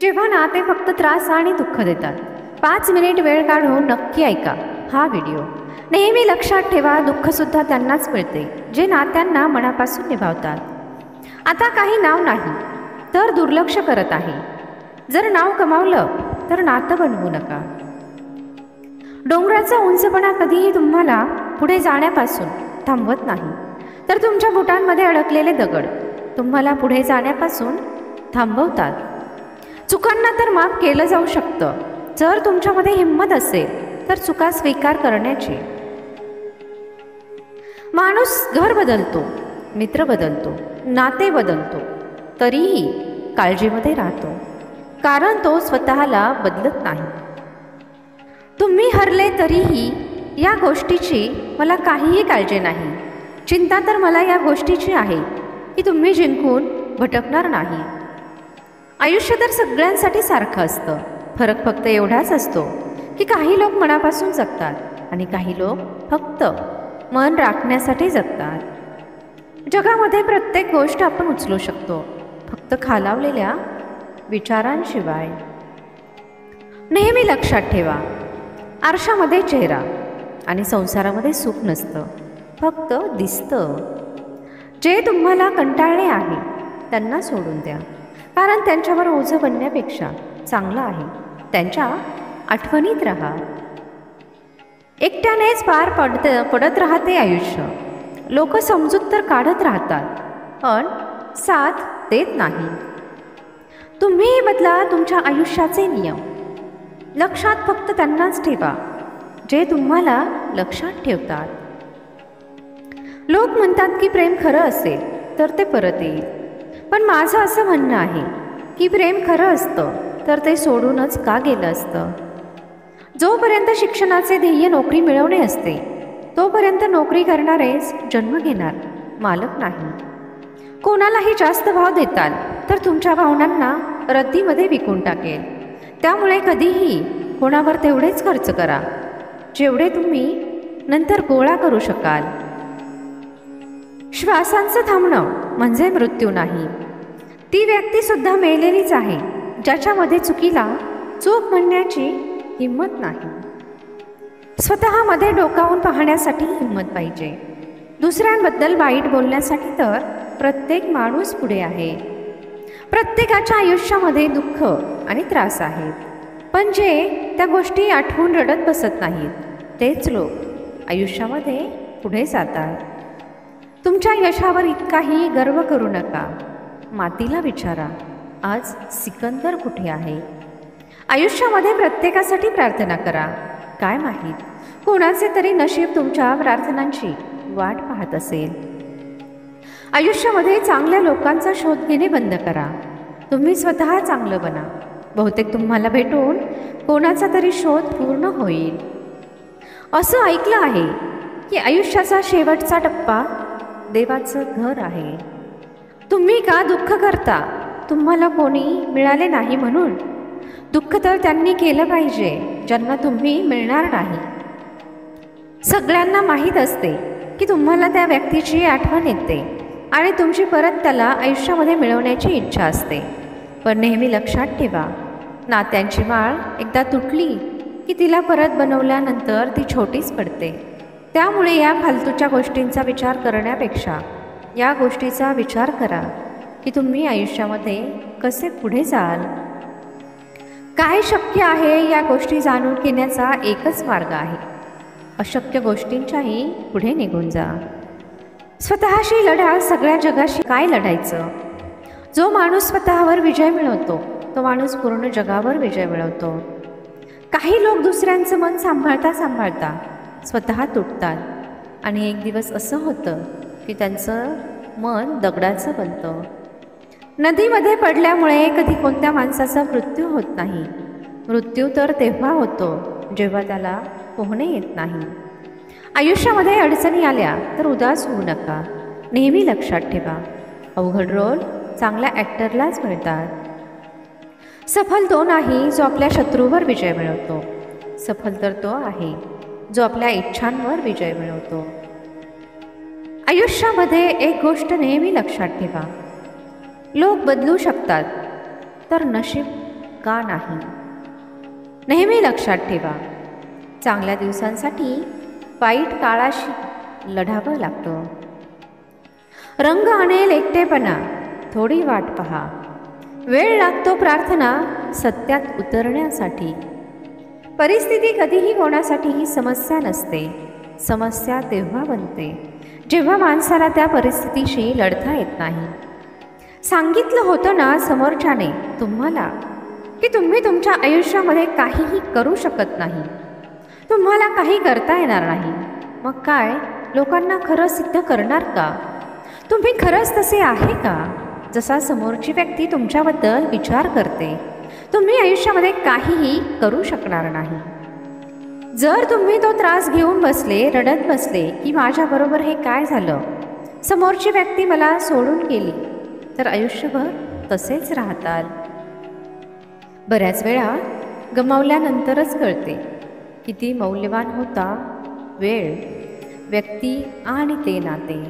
जेव्हा नाते फक्त त्रास आणि दुःख देतात. 5 मिनिट वेळ काढून नक्की ऐका हा व्हिडिओ. नेहमी लक्षात ठेवा, दुःखसुद्धा त्यांनाच मिळते जे नात्यांना मनापासून निभावतात. आता काही नाव नाही तर दुर्लक्ष करत आहे. जर नाव कमावलं तर नातं बनवू नका. डोंगराचा उंचपणा कधीही तुम्हाला पुढे जाण्यापासून थांबवत नाही, तर तुमच्या बुटांमध्ये अडकलेले दगड तुम्हाला पुढे जाण्यापासून थांबवतात. चुकांना तर माफ केलं जाऊ शकतं, जर तुमच्यामध्ये हिंमत असेल तर चुका स्वीकार करण्याची. माणूस घर बदलतो, मित्र बदलतो, नाते बदलतो, तरीही काळजीमध्ये राहतो, कारण तो स्वतःला बदलत नाही. तुम्ही हरले तरीही या गोष्टीची मला काहीही काळजी नाही. चिंता तर मला या गोष्टीची आहे की तुम्ही जिंकून भटकणार नाही. आयुष्य तर सगळ्यांसाठी सारखं असतं. फरक फक्त एवढाच असतो की काही लोक मनापासून जगतात आणि काही लोक फक्त मन राखण्यासाठी जगतात. जगामध्ये प्रत्येक गोष्ट आपण उचलू शकतो, फक्त खालावलेल्या विचारांशिवाय. नेहमी लक्षात ठेवा, आरशामध्ये चेहरा आणि संसारामध्ये सुख नसतं, फक्त दिसतं. जे तुम्हाला कंटाळले आहे त्यांना सोडून द्या, कारण त्यांच्यावर ओझं बनण्यापेक्षा चांगलं आहे त्यांच्या आठवणीत राहा. एकट्यानेच पार पडत राहते आयुष्य. लोक समजूत तर काढत राहतात पण साथ देत नाही. तुम्हीही बदला तुमच्या आयुष्याचे नियम. लक्षात फक्त त्यांनाच ठेवा जे तुम्हाला लक्षात ठेवतात. लोक म्हणतात की प्रेम खरं असेल तर ते परत येईल, पण माझं असं म्हणणं आहे की प्रेम खरं असतं तर ते सोडूनच का गेलं असतं. जोपर्यंत शिक्षणाचे ध्येय नोकरी मिळवणे असते तोपर्यंत नोकरी करणारेच जन्म घेणार, मालक नाही. कोणालाही जास्त भाव देताल तर तुमच्या भावनांना रद्दीमध्ये विकून टाकेल. त्यामुळे कधीही कोणावर तेवढेच खर्च करा जेवढे तुम्ही नंतर गोळा करू शकाल. श्वासांचं थांबणं म्हणजे मृत्यू नाही. ती व्यक्तीसुद्धा मेलेलीच आहे ज्याच्यामध्ये चुकीला चूक म्हणण्याची हिंमत नाही. स्वतःमध्ये डोकावून पाहण्यासाठी हिंमत पाहिजे. दुसऱ्यांबद्दल वाईट बोलण्यासाठी तर प्रत्येक माणूस पुढे आहे. प्रत्येकाच्या आयुष्यामध्ये दुःख आणि त्रास आहेत, पण जे त्या गोष्टी आठवून रडत बसत नाहीत तेच लोक आयुष्यामध्ये पुढे जातात. तुमच्या यशावर इतकाही गर्व करू नका. मातीला विचारा, आज सिकंदर कुठे आहे. आयुष्यामध्ये प्रत्येकासाठी प्रार्थना करा. काय माहीत कोणाचे तरी नशीब तुमच्या प्रार्थनांची वाट पाहत असेल. आयुष्यामध्ये चांगल्या लोकांचा शोध घेणे बंद करा. तुम्ही स्वतः चांगलं बना. बहुतेक तुम्हाला भेटून कोणाचा तरी शोध पूर्ण होईल. असं ऐकलं आहे की आयुष्याचा शेवटचा टप्पा देवाचं घर आहे. तुम्ही का दुःख करता? तुम्हाला कोणी मिळाले नाही म्हणून. दुःख तर त्यांनी केलं पाहिजे ज्यांना तुम्ही मिळणार नाही. सगळ्यांना माहीत असते की तुम्हाला त्या व्यक्तीची आठवण येते आणि तुमची परत त्याला आयुष्यामध्ये मिळवण्याची इच्छा असते. पण नेहमी लक्षात ठेवा, नात्यांची माळ एकदा तुटली की तिला परत बनवल्यानंतर ती छोटीच पडते. त्यामुळे या फालतूच्या गोष्टींचा विचार करण्यापेक्षा या गोष्टीचा विचार करा की तुम्ही आयुष्यामध्ये कसे पुढे जाल. काय शक्य आहे या गोष्टी जाणून घेण्याचा एकच मार्ग आहे. अशक्य गोष्टींच्याही पुढे निघून जा. स्वतःशी लढा. सगळ्या जगाशी काय लढायचं. जो माणूस स्वतःवर विजय मिळवतो तो माणूस पूर्ण जगावर विजय मिळवतो. काही लोक दुसऱ्यांचं मन सांभाळता सांभाळता स्वतः तुटतात आणि एक दिवस असं होतं की त्यांचं मन दगडाचं बनतं. नदीमध्ये पडल्यामुळे कधी कोणत्या माणसाचा मृत्यू होत नाही. मृत्यू तर तेव्हा होतो जेव्हा त्याला पोहणे येत नाही. आयुष्यामध्ये अडचणी आल्या तर उदास होऊ नका. नेहमी लक्षात ठेवा, अवघड रोल चांगल्या ॲक्टरलाच मिळतात. सफल तो नाही जो आपल्या शत्रूवर विजय मिळवतो. सफल तर तो आहे जो आपल्या इच्छांवर विजय मिळवतो. आयुष्यामध्ये एक गोष्ट नेहमी लक्षात ठेवा, लोक बदलू शकतात तर नशीब का नाही. नेहमी लक्षात ठेवा, चांगल्या दिवसांसाठी वाईट काळाशी लढावं लागतं. रंग आणेल एकटेपणा, थोडी वाट पहा. वेळ लागतो प्रार्थना सत्यात उतरण्यासाठी. परिस्थिती कधीही कोणासाठीही समस्या नसते. समस्या तेव्हा बनते जेव्हा माणसाला त्या परिस्थितीशी लढता येत नाही. सांगितलं होतं ना समोरच्याने तुम्हाला की तुम्ही तुमच्या आयुष्यामध्ये काहीही करू शकत नाही, तुम्हाला काही करता येणार नाही. मग काय लोकांना खरं सिद्ध करणार का? तुम्ही खरंच तसे आहे का जसा समोरची व्यक्ती तुमच्याबद्दल विचार करते? तुम्ही आयुष्यामध्ये काहीही करू शकणार नाही. जर तुम्ही तो त्रास घेऊन बसले, रडत बसले की माझ्याबरोबर हे काय झालं, समोरची व्यक्ती मला सोडून गेली, तर आयुष्यभर तसेच राहताल. बऱ्याच वेळा गमावल्यानंतरच कळते किती मौल्यवान होता वेळ, व्यक्ती आणि ते नाते.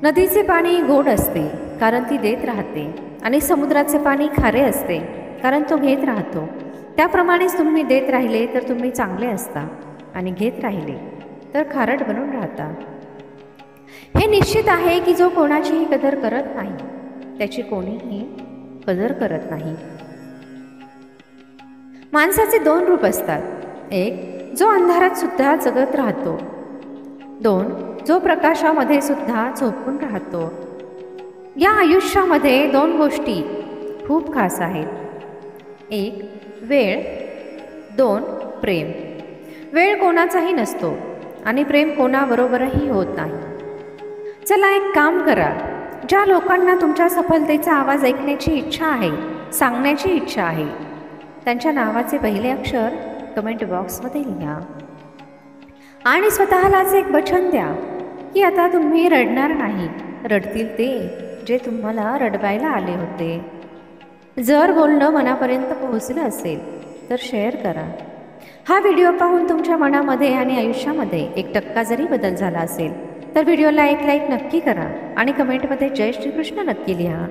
नदीचे पाणी गोड असते कारण ती देत राहते आणि समुद्राचे पाणी खारे असते कारण तो घेत राहतो. त्याप्रमाणेच तुम्ही देत राहिले तर तुम्ही चांगले असता आणि घेत राहिले तर खारट बनून राहता. हे निश्चित आहे की जो कोणाचीही कदर करत नाही त्याची कोणीही कदर करत नाही. माणसाचे दोन रूप असतात. एक जो अंधारात सुद्धा जगत राहतो, दोन जो प्रकाशामध्ये सुद्धा झोपून राहतो. या आयुष्यामध्ये दोन गोष्टी खूप खास आहेत. एक वेळ, दोन प्रेम. वेळ कोणाचाही नसतो आणि प्रेम कोणाबरोबरही होत नाही. चला एक काम करा, ज्या लोकांना तुमच्या सफलतेचा आवाज ऐकण्याची इच्छा आहे, सांगण्याची इच्छा आहे, त्यांच्या नावाचे पहिले अक्षर कमेंट बॉक्समध्ये लिहा आणि स्वतःलाच एक वचन द्या की आता तुम्ही रडणार नाही. रडतील ते जे तुम्हाला रडवायला आले होते. जर बोलणं मनापर्यंत पोहोचलं असेल तर शेअर करा. हा व्हिडिओ पाहून तुमच्या मनामध्ये आणि आयुष्यामध्ये 1% जरी बदल झाला असेल तर व्हिडिओला एक लाईक नक्की करा आणि कमेंटमध्ये जय श्रीकृष्ण नक्की लिहा.